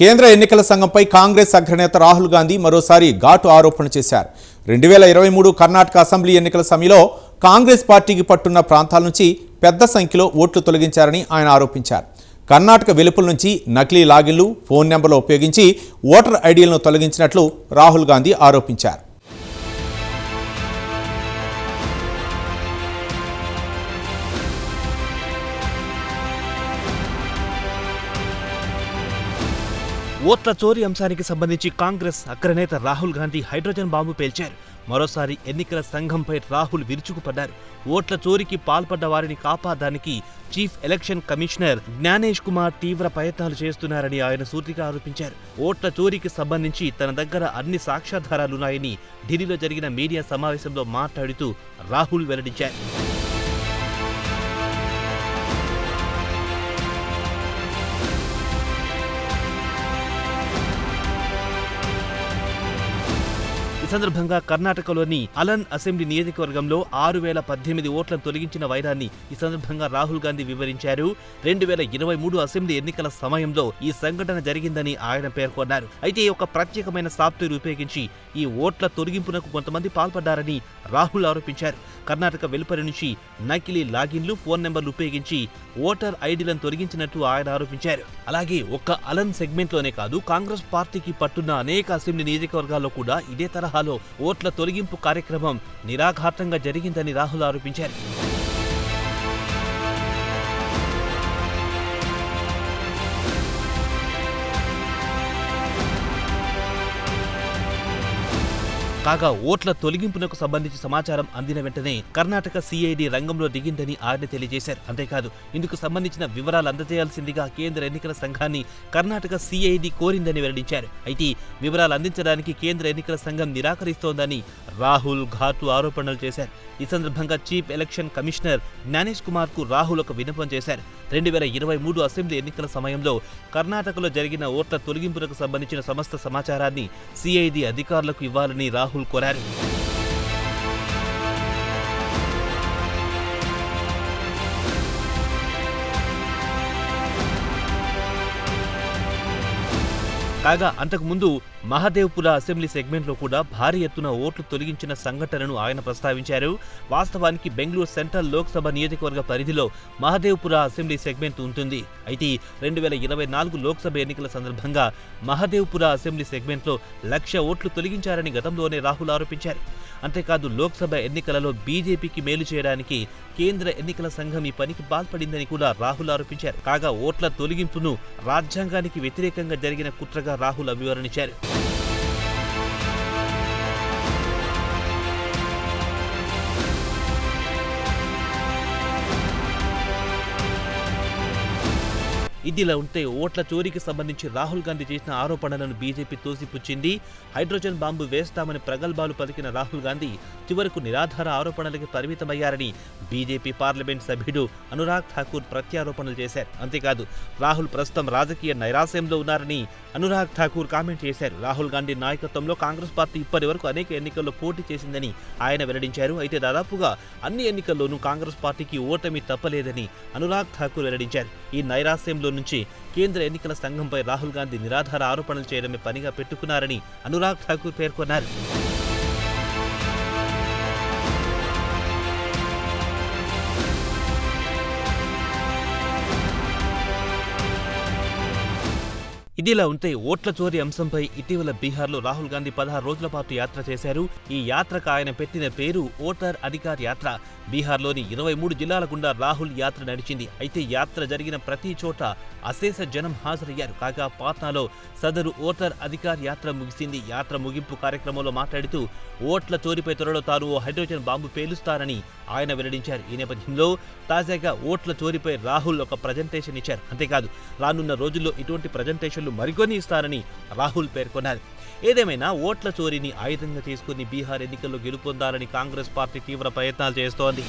కేంద్ర ఎన్నికల సంఘంపై కాంగ్రెస్ అగ్రనేత రాహుల్ గాంధీ మరోసారి ఘాటు ఆరోపణలు చేశారు. 2023 కర్ణాటక అసెంబ్లీ ఎన్నికల సమయంలో కాంగ్రెస్ పార్టీకి పట్టున్న ప్రాంతాల నుంచి పెద్ద సంఖ్యలో ఓట్లు తొలగించారని ఆయన ఆరోపించారు. కర్ణాటక వెలుపల నుంచి నకిలీ లాగిన్లు, ఫోన్ నెంబర్లు ఉపయోగించి ఓటర్ ఐడీలను తొలగించినట్లు రాహుల్ గాంధీ ఆరోపించారు. ఓట్ల చోరీ అంశానికి సంబంధించి కాంగ్రెస్ అగ్రనేత రాహుల్ గాంధీ హైడ్రోజన్ బాంబు పేల్చారు. మరోసారి ఎన్నికల సంఘంపై రాహుల్ విరుచుకుపడ్డారు. ఓట్ల చోరీకి పాల్పడ్డ వారిని కాపాడడానికి chief election commissioner Gyanesh Kumar తీవ్ర ప్రయత్నాలు చేస్తున్నారని ఆయన సూటిగా ఆరోపించారు. ఓట్ల చోరీకి సంబంధించి తన దగ్గర అన్ని సాక్ష్యాధారాలున్నాయని ఢిల్లీలో జరిగిన మీడియా సమావేశంలో మాట్లాడుతూ రాహుల్ వెల్లడించారు. ఈ సందర్భంగా కర్ణాటకలోని అలన్ అసెంబ్లీ నియోజకవర్గంలో 6018 ఓట్లను తొలగించిన వైరాన్ని ఈ సందర్భంగా రాహుల్ గాంధీ వివరించారు. 2023 అసెంబ్లీ ఎన్నికల సమయంలో ఈ సంఘటన జరిగిందని ఆయన పేర్కొన్నారు. అయితే ఒక ప్రత్యేకమైన సాఫ్ట్వేర్ ఉపయోగించి ఈ ఓట్ల తొలగింపునకు కొంతమంది పాల్పడ్డారని రాహుల్ ఆరోపించారు. కర్ణాటక వెలుపరి నుంచి నకిలీ లాగిన్లు, ఫోన్ నెంబర్లు ఉపయోగించి ఓటర్ ఐడీలను తొలగించినట్టు ఆయన ఆరోపించారు. అలాగే ఒక్క అలన్ సెగ్మెంట్లోనే కాదు, కాంగ్రెస్ పార్టీకి పట్టున్న అనేక అసెంబ్లీ నియోజకవర్గాల్లో కూడా ఇదే తరహాలో ఓట్ల తొలగింపు కార్యక్రమం నిరాఘాటంగా జరిగిందని రాహుల్ ఆరోపించారు. కాగా ఓట్ల తొలగింపునకు సంబంధించి సమాచారం అందిన వెంటనే కర్ణాటక సిఐడి రంగంలో దిగిందని ఆయన తెలియజేశారు. అంతేకాదు, ఇందుకు సంబంధించిన వివరాలు అందజేయాల్సిందిగా కేంద్ర ఎన్నికల సంఘాన్ని కర్ణాటక సిఐడి కోరిందని వెల్లడించారు. అయితే వివరాలు అందించడానికి కేంద్ర ఎన్నికల సంఘం నిరాకరిస్తోందని రాహుల్ ఘాటు ఆరోపణలు చేశారు. ఈ సందర్భంగా chief election commissioner Gyanesh Kumar కు రాహుల్ ఒక విన్నపం చేశారు. 2023 అసెంబ్లీ ఎన్నికల సమయంలో కర్ణాటకలో జరిగిన ఓట్ల తొలగింపునకు సంబంధించిన సమస్త సమాచారాన్ని సిఐడి అధికారులకు ఇవ్వాలని రాహుల్ కోరారు. కాగా అంతకుముందు మహదేవ్పుర అసెంబ్లీ సెగ్మెంట్లో కూడా భారీ ఎత్తున ఓట్లు తొలగించిన సంఘటనను ఆయన ప్రస్తావించారు. వాస్తవానికి బెంగళూరు సెంట్రల్ లోక్సభ నియోజకవర్గ పరిధిలో మహదేవ్పుర అసెంబ్లీ సెగ్మెంట్ ఉంటుంది. అయితే 2024 లోక్సభ ఎన్నికల సందర్భంగా మహదేవ్పుర అసెంబ్లీ సెగ్మెంట్లో 1,00,000 ఓట్లు తొలగించారని గతంలోనే రాహుల్ ఆరోపించారు. అంతేకాదు, లోక్సభ ఎన్నికలలో బీజేపీకి మేలు చేయడానికి కేంద్ర ఎన్నికల సంఘం ఈ పనికి పాల్పడిందని కూడా రాహుల్ ఆరోపించారు. కాగా ఓట్ల తొలగింపును రాజ్యాంగానికి వ్యతిరేకంగా జరిగిన కుట్రగా రాహుల్ వివరించారు. ఇదిలా ఉంటే ఓట్ల చోరీకి సంబంధించి రాహుల్ గాంధీ చేసిన ఆరోపణలను బీజేపీ తోసిపుచ్చింది. హైడ్రోజన్ బాంబు వేస్తామని ప్రగల్భాలు పలికిన రాహుల్ గాంధీ చివరకు నిరాధార ఆరోపణలకి పరిమితమయ్యారని బీజేపీ పార్లమెంట్ సభ్యుడు అనురాగ్ ఠాకూర్ ప్రత్యారోపణలు చేశారు. అంతేకాదు, రాహుల్ ప్రస్తుతం రాజకీయ నైరాశ్యంలో ఉన్నారని అనురాగ్ ఠాకూర్ కామెంట్ చేశారు. రాహుల్ గాంధీ నాయకత్వంలో కాంగ్రెస్ పార్టీ ఇప్పటి వరకు అనేక ఎన్నికల్లో పోటీ చేసిందని ఆయన వెల్లడించారు. అయితే దాదాపుగా అన్ని ఎన్నికల్లోనూ కాంగ్రెస్ పార్టీకి ఓటమి తప్పలేదని అనురాగ్ ఠాకూర్ వెల్లడించారు. ఈ నైరాశ్యంలో నుంచి కేంద్ర ఎన్నికల సంఘంపై రాహుల్ గాంధీ నిరాధార ఆరోపణలు చేయడమే పనిగా పెట్టుకున్నారని అనురాగ్ ఠాకూర్ పేర్కొన్నారు. ఇదిలా ఉంటే ఓట్ల చోరీ అంశంపై ఇటీవల బీహార్లో రాహుల్ గాంధీ 16 రోజుల పాటు యాత్ర చేశారు. ఈ యాత్రకు ఆయన పెట్టిన పేరు ఓటర్ అధికార్ యాత్ర. బీహార్లోని 23 జిల్లాల గుండా రాహుల్ యాత్ర నడిచింది. అయితే యాత్ర జరిగిన ప్రతి చోట అశేష జనం హాజరయ్యారు. కాగా పాట్నాలో సదరు ఓటర్ అధికార్ యాత్ర ముగిసింది. యాత్ర ముగింపు కార్యక్రమంలో మాట్లాడుతూ ఓట్ల చోరీపై త్వరలో తాను ఓ హైడ్రోజన్ బాంబు పేలుస్తారని ఆయన వెల్లడించారు. ఈ నేపథ్యంలో తాజాగా ఓట్ల చోరీపై రాహుల్ ఒక ప్రజెంటేషన్ ఇచ్చారు. అంతేకాదు, రానున్న రోజుల్లో ఇటువంటి ప్రజెంటేషన్లు మరికొని ఇస్తారని రాహుల్ పేర్కొన్నారు. ఏదేమైనా ఓట్ల చోరీని ఆయుధంగా తీసుకుని బీహార్ ఎన్నికల్లో గెలుపొందాలని కాంగ్రెస్ పార్టీ తీవ్ర ప్రయత్నాలు చేస్తోంది.